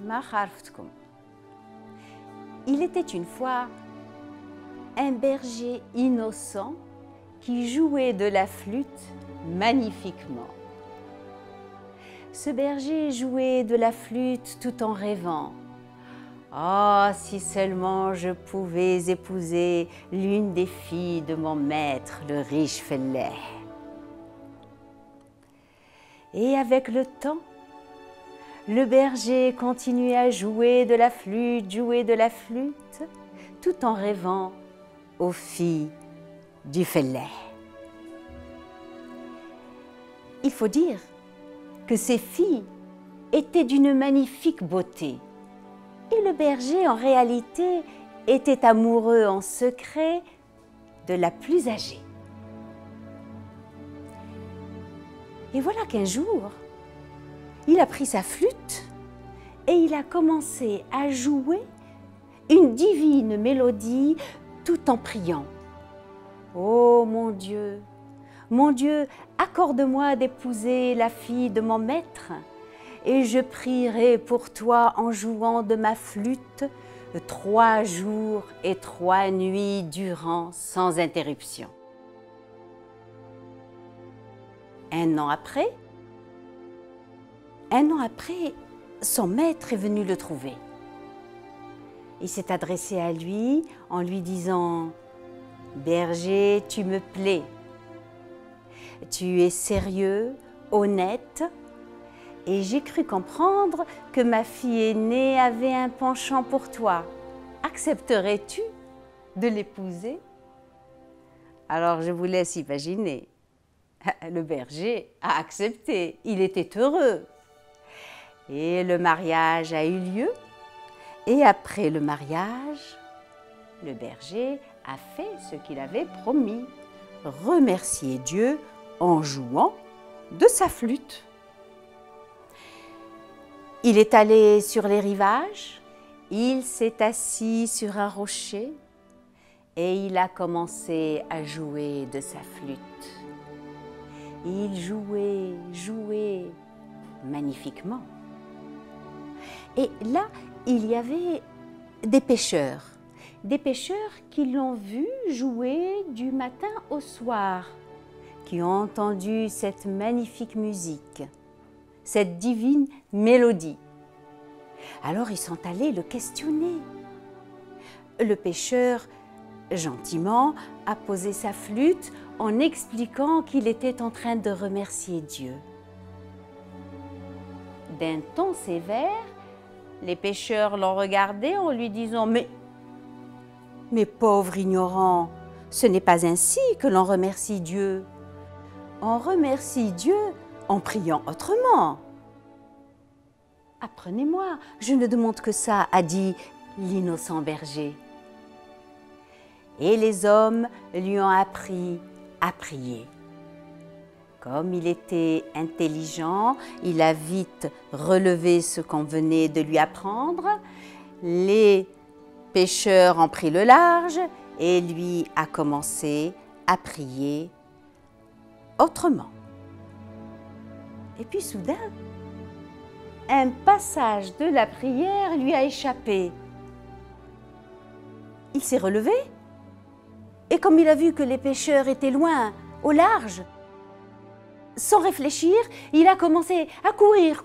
ما عرفتكم. Il était une fois un berger innocent qui jouait de la flûte magnifiquement. Ce berger jouait de la flûte tout en rêvant. Ah, si seulement je pouvais épouser l'une des filles de mon maître, le riche Fellah. Et avec le temps, le berger continuait à jouer de la flûte, tout en rêvant aux filles du Fellah. Il faut dire que ces filles étaient d'une magnifique beauté. Et le berger, en réalité, était amoureux en secret de la plus âgée. Et voilà qu'un jour, il a pris sa flûte et il a commencé à jouer une divine mélodie tout en priant. « Oh mon Dieu, accorde-moi d'épouser la fille de mon maître. Et je prierai pour toi en jouant de ma flûte 3 jours et 3 nuits durant sans interruption. » Un an après, son maître est venu le trouver. Il s'est adressé à lui en lui disant « Berger, tu me plais. Tu es sérieux, honnête, et j'ai cru comprendre que ma fille aînée avait un penchant pour toi. Accepterais-tu de l'épouser ?» Alors je vous laisse imaginer. Le berger a accepté, il était heureux. Et le mariage a eu lieu. Et après le mariage, le berger a fait ce qu'il avait promis, remercier Dieu en jouant de sa flûte. Il est allé sur les rivages, il s'est assis sur un rocher et il a commencé à jouer de sa flûte. Il jouait magnifiquement. Et là, il y avait des pêcheurs qui l'ont vu jouer du matin au soir, qui ont entendu cette magnifique musique, cette divine mélodie. Alors ils sont allés le questionner. Le pêcheur, gentiment, a posé sa flûte en expliquant qu'il était en train de remercier Dieu. D'un ton sévère, les pêcheurs l'ont regardé en lui disant « Mais pauvre ignorant, ce n'est pas ainsi que l'on remercie Dieu. On remercie Dieu en priant autrement. » « Apprenez-moi, je ne demande que ça, a dit l'innocent berger. Et les hommes lui ont appris à prier. Comme il était intelligent, il a vite relevé ce qu'on venait de lui apprendre. Les pêcheurs ont pris le large et lui a commencé à prier autrement. Et puis soudain, un passage de la prière lui a échappé. Il s'est relevé et comme il a vu que les pêcheurs étaient loin, au large, sans réfléchir, il a commencé à courir.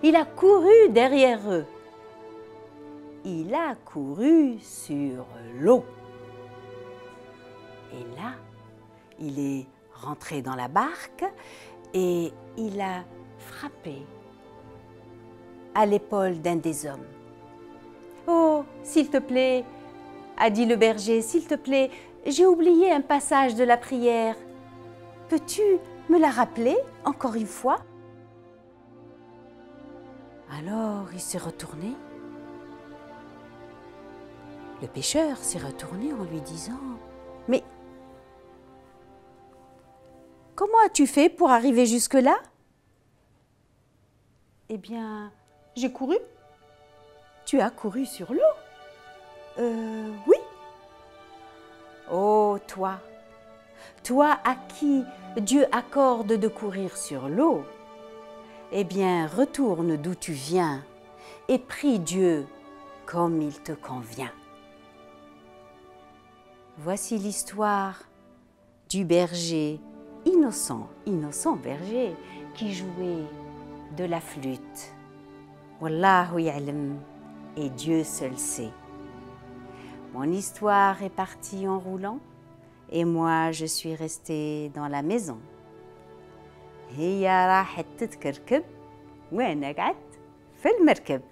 Il a couru derrière eux. Il a couru sur l'eau. Et là, il est rentré dans la barque et il a frappé à l'épaule d'un des hommes. « Oh, s'il te plaît, » a dit le berger, « s'il te plaît, j'ai oublié un passage de la prière. Peux-tu me la rappeler encore une fois ?» Alors il s'est retourné. Le pêcheur s'est retourné en lui disant « Mais comment as-tu fait pour arriver jusque-là » ? « Eh bien, j'ai couru. »« Tu as couru sur l'eau ?»« Oui. »« Oh, toi à qui Dieu accorde de courir sur l'eau, eh bien, retourne d'où tu viens et prie Dieu comme il te convient. Voici l'histoire du berger innocent berger qui jouait de la flûte. Wallahu ya'lam, et Dieu seul sait. Mon histoire est partie en roulant et moi je suis restée dans la maison. هي راحت تتكركب وانا قعدت في المركب.